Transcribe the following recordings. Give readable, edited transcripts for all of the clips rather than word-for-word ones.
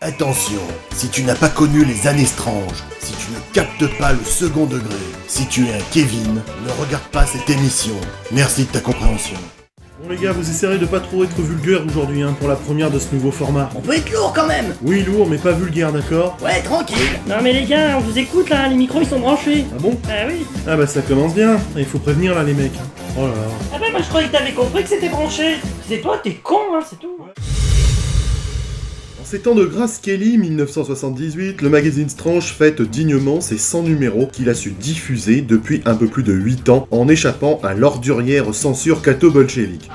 Attention, si tu n'as pas connu les années Strange, si tu ne captes pas le second degré, si tu es un Kevin, ne regarde pas cette émission. Merci de ta compréhension. Bon les gars, vous essayerez de pas trop être vulgaire aujourd'hui pour la première de ce nouveau format. On peut être lourd quand même. Oui, lourd, mais pas vulgaire, d'accord? Ouais, tranquille. Non mais les gars, on vous écoute là, les micros ils sont branchés. Ah bon? Ah oui. Ah bah ça commence bien, il faut prévenir là les mecs. Oh là là. Ah bah moi je croyais que t'avais compris que c'était branché. C'est toi, t'es con c'est tout. En ces temps de Grace Kelly 1978, le magazine Strange fête dignement ses 100 numéros qu'il a su diffuser depuis un peu plus de 8 ans en échappant à l'ordurière censure catho-bolchevique.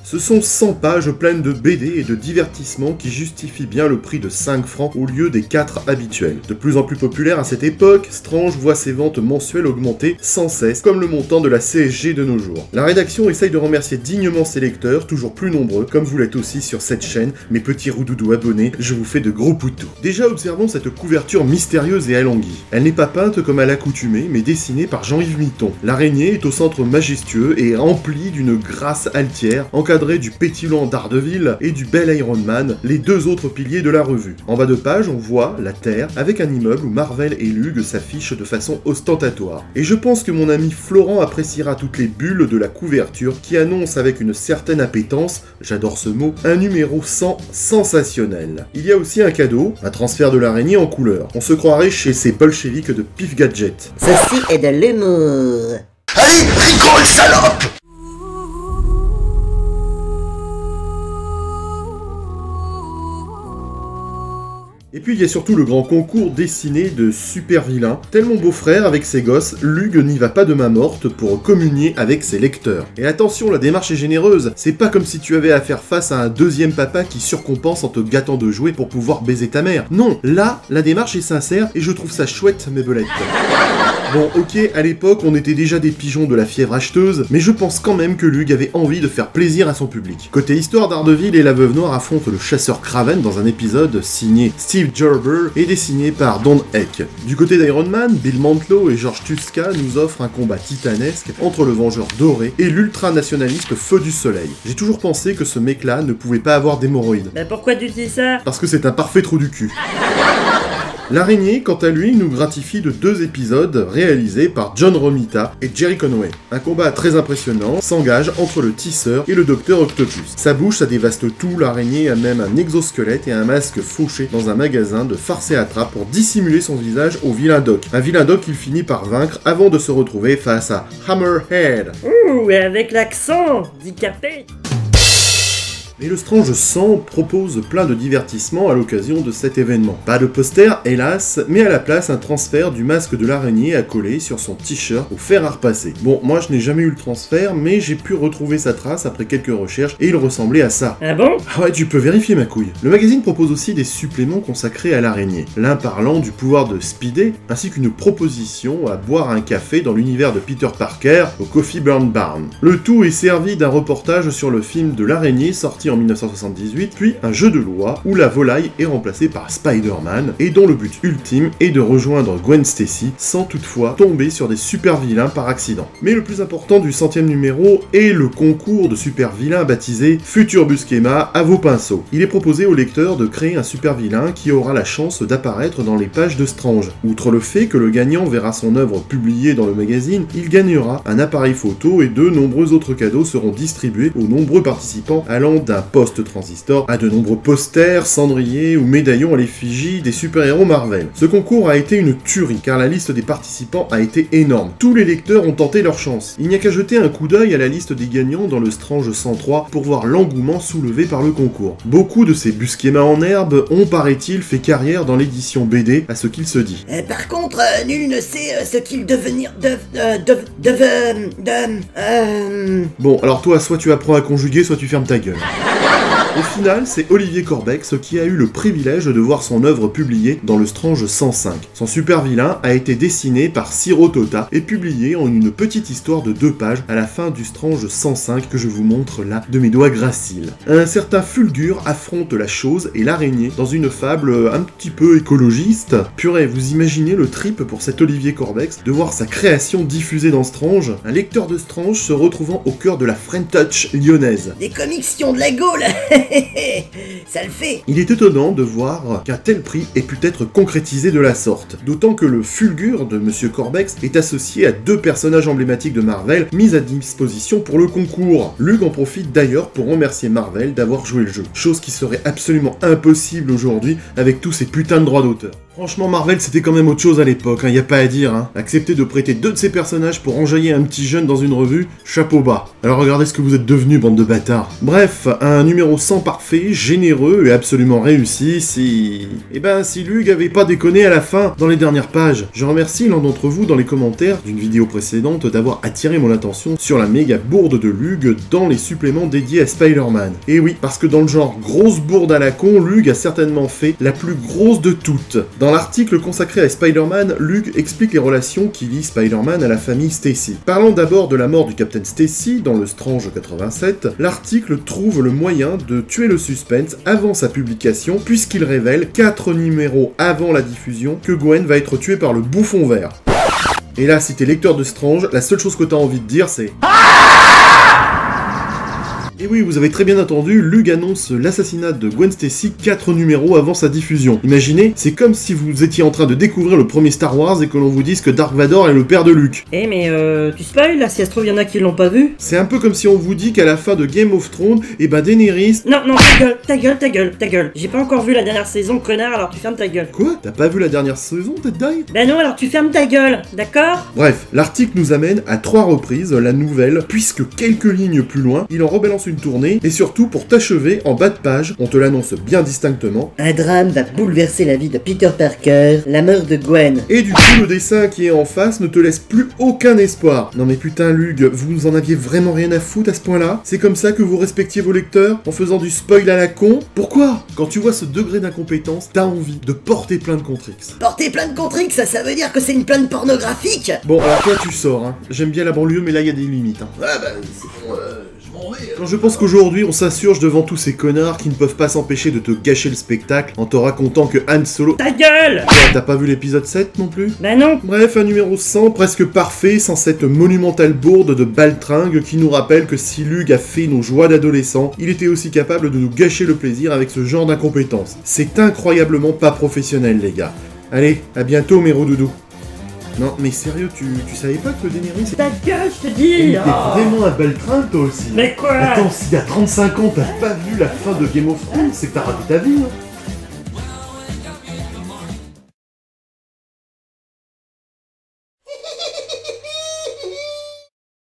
Ce sont 100 pages pleines de BD et de divertissements qui justifient bien le prix de 5 francs au lieu des 4 habituels. De plus en plus populaire à cette époque, Strange voit ses ventes mensuelles augmenter sans cesse, comme le montant de la CSG de nos jours. La rédaction essaye de remercier dignement ses lecteurs, toujours plus nombreux, comme vous l'êtes aussi sur cette chaîne, mes petits roudoudous abonnés, je vous fais de gros poutous. Déjà observons cette couverture mystérieuse et alanguie. Elle n'est pas peinte comme à l'accoutumée, mais dessinée par Jean-Yves Mitton. L'araignée est au centre majestueux et remplie d'une grâce altière, encadrée du pétilant Daredevil et du bel Iron Man, les deux autres piliers de la revue. En bas de page, on voit la Terre avec un immeuble où Marvel et Lug s'affichent de façon ostentatoire. Et je pense que mon ami Florent appréciera toutes les bulles de la couverture qui annonce avec une certaine appétence, j'adore ce mot, un numéro 100 sensationnel. Il y a aussi un cadeau, un transfert de l'araignée en couleur. On se croirait chez ces bolcheviques de Pif Gadget. Ceci est de l'humour. Allez, rigole, salope! Et puis il y a surtout le grand concours dessiné de super vilains. Tel mon beau-frère avec ses gosses, Lug n'y va pas de main morte pour communier avec ses lecteurs. Et attention, la démarche est généreuse, c'est pas comme si tu avais à faire face à un deuxième papa qui surcompense en te gâtant de jouets pour pouvoir baiser ta mère. Non, là, la démarche est sincère et je trouve ça chouette mes belettes. Bon, ok, à l'époque, on était déjà des pigeons de la fièvre acheteuse, mais je pense quand même que Lug avait envie de faire plaisir à son public. Côté histoire, Daredevil et la Veuve Noire affrontent le chasseur Kraven dans un épisode signé Steve Gerber et dessiné par Don Heck. Du côté d'Iron Man, Bill Mantlo et George Tuska nous offrent un combat titanesque entre le Vengeur Doré et l'ultra-nationaliste Feu du Soleil. J'ai toujours pensé que ce mec-là ne pouvait pas avoir d'hémorroïdes. Bah pourquoi tu dis ça? Parce que c'est un parfait trou du cul. L'araignée, quant à lui, nous gratifie de 2 épisodes réalisés par John Romita et Jerry Conway. Un combat très impressionnant s'engage entre le tisseur et le docteur Octopus. Sa bouche, ça dévaste tout, l'araignée a même un exosquelette et un masque fauché dans un magasin de farce et attrape pour dissimuler son visage au vilain Doc. Un vilain Doc qu'il finit par vaincre avant de se retrouver face à Hammerhead. Ouh, avec l'accent, dit capé. Et le Strange 100 propose plein de divertissements à l'occasion de cet événement. Pas de poster, hélas, mais à la place un transfert du masque de l'araignée à coller sur son t-shirt au fer à repasser. Bon, moi je n'ai jamais eu le transfert, mais j'ai pu retrouver sa trace après quelques recherches et il ressemblait à ça. Ah bon? Ah ouais, tu peux vérifier ma couille. Le magazine propose aussi des suppléments consacrés à l'araignée. L'un parlant du pouvoir de speeder, ainsi qu'une proposition à boire un café dans l'univers de Peter Parker au Coffee Burn Barn. Le tout est servi d'un reportage sur le film de l'araignée sorti en 1978, puis un jeu de loi où la volaille est remplacée par Spider-Man et dont le but ultime est de rejoindre Gwen Stacy sans toutefois tomber sur des super vilains par accident. Mais le plus important du 100e numéro est le concours de super vilains baptisé Futur Busquema à vos pinceaux. Il est proposé au lecteur de créer un super vilain qui aura la chance d'apparaître dans les pages de Strange. Outre le fait que le gagnant verra son œuvre publiée dans le magazine, il gagnera un appareil photo et de nombreux autres cadeaux seront distribués aux nombreux participants allant d'un post-transistor à de nombreux posters, cendriers ou médaillons à l'effigie des super-héros Marvel. Ce concours a été une tuerie car la liste des participants a été énorme. Tous les lecteurs ont tenté leur chance. Il n'y a qu'à jeter un coup d'œil à la liste des gagnants dans le Strange 103 pour voir l'engouement soulevé par le concours. Beaucoup de ces Busquema en herbe ont, paraît-il, fait carrière dans l'édition BD, à ce qu'il se dit. Par contre, nul ne sait ce qu'il devenir Bon, alors toi, soit tu apprends à conjuguer, soit tu fermes ta gueule. Au final, c'est Olivier Corbex qui a eu le privilège de voir son œuvre publiée dans le Strange 105. Son super vilain a été dessiné par Ciro Tota et publié en une petite histoire de 2 pages à la fin du Strange 105 que je vous montre là de mes doigts graciles. Un certain Fulgur affronte la chose et l'araignée dans une fable un petit peu écologiste. Purée, vous imaginez le trip pour cet Olivier Corbex de voir sa création diffusée dans Strange, un lecteur de Strange se retrouvant au cœur de la French Touch lyonnaise. Des comics qui ont de la gaule. Ça le fait. Il est étonnant de voir qu'un tel prix ait pu être concrétisé de la sorte, d'autant que le fulgure de Monsieur Corbex est associé à 2 personnages emblématiques de Marvel mis à disposition pour le concours. Luke en profite d'ailleurs pour remercier Marvel d'avoir joué le jeu, chose qui serait absolument impossible aujourd'hui avec tous ces putains de droits d'auteur. Franchement, Marvel, c'était quand même autre chose à l'époque, y a pas à dire, hein. Accepter de prêter 2 de ses personnages pour enjailler un petit jeune dans une revue, chapeau bas. Alors regardez ce que vous êtes devenus, bande de bâtards. Bref, un numéro 100 parfait, généreux et absolument réussi, si Luke avait pas déconné à la fin, dans les dernières pages. Je remercie l'un d'entre vous dans les commentaires d'une vidéo précédente d'avoir attiré mon attention sur la méga bourde de Luke dans les suppléments dédiés à Spider-Man. Et oui, parce que dans le genre grosse bourde à la con, Luke a certainement fait la plus grosse de toutes. Dans l'article consacré à Spider-Man, Luke explique les relations qui lient Spider-Man à la famille Stacy. Parlant d'abord de la mort du Captain Stacy dans le Strange 87, l'article trouve le moyen de tuer le suspense avant sa publication puisqu'il révèle 4 numéros avant la diffusion que Gwen va être tuée par le bouffon vert. Et là, si t'es lecteur de Strange, la seule chose que t'as envie de dire c'est... Et oui, vous avez très bien entendu, Luke annonce l'assassinat de Gwen Stacy 4 numéros avant sa diffusion. Imaginez, c'est comme si vous étiez en train de découvrir le premier Star Wars et que l'on vous dise que Dark Vador est le père de Luke. Eh mais tu spoil là, si ça se trouve y'en a qui l'ont pas vu. C'est un peu comme si on vous dit qu'à la fin de Game of Thrones, Daenerys... Non, ta gueule. J'ai pas encore vu la dernière saison, connard, alors tu fermes ta gueule. Quoi? T'as pas vu la dernière saison, Dead Die? Bah non, alors tu fermes ta gueule, d'accord? Bref, l'article nous amène à 3 reprises la nouvelle, puisque quelques lignes plus loin, il en rebalance une tournée, et surtout pour t'achever, en bas de page, on te l'annonce bien distinctement. Un drame va bouleverser la vie de Peter Parker, la mort de Gwen. Et du coup, le dessin qui est en face ne te laisse plus aucun espoir. Non mais putain, Luke, vous en aviez vraiment rien à foutre à ce point-là? C'est comme ça que vous respectiez vos lecteurs, en faisant du spoil à la con? Pourquoi? Quand tu vois ce degré d'incompétence, t'as envie de porter plainte contre X. Porter plainte contre X, ça veut dire que c'est une plainte pornographique. Bon, alors toi tu sors, hein. J'aime bien la banlieue, mais là il y a des limites, hein. Ouais, c'est bon, je m'en vais. Quand je pense qu'aujourd'hui on s'insurge devant tous ces connards qui ne peuvent pas s'empêcher de te gâcher le spectacle en te racontant que Han Solo... Ta gueule! Quoi, t'as pas vu l'épisode 7 non plus? Bah non. Bref, un numéro 100 presque parfait sans cette monumentale bourde de baltringue qui nous rappelle que si Luke a fait nos joies d'adolescent, il était aussi capable de nous gâcher le plaisir avec ce genre d'incompétence. C'est incroyablement pas professionnel les gars. Allez, à bientôt mes doudous. Non, mais sérieux, tu savais pas que Daenerys... Ta gueule, je te dis! T'es vraiment un baltringue toi aussi. Mais quoi? Attends, s'il y a 35 ans t'as pas vu la fin de Game of Thrones, c'est que t'as raté ta vie, hein.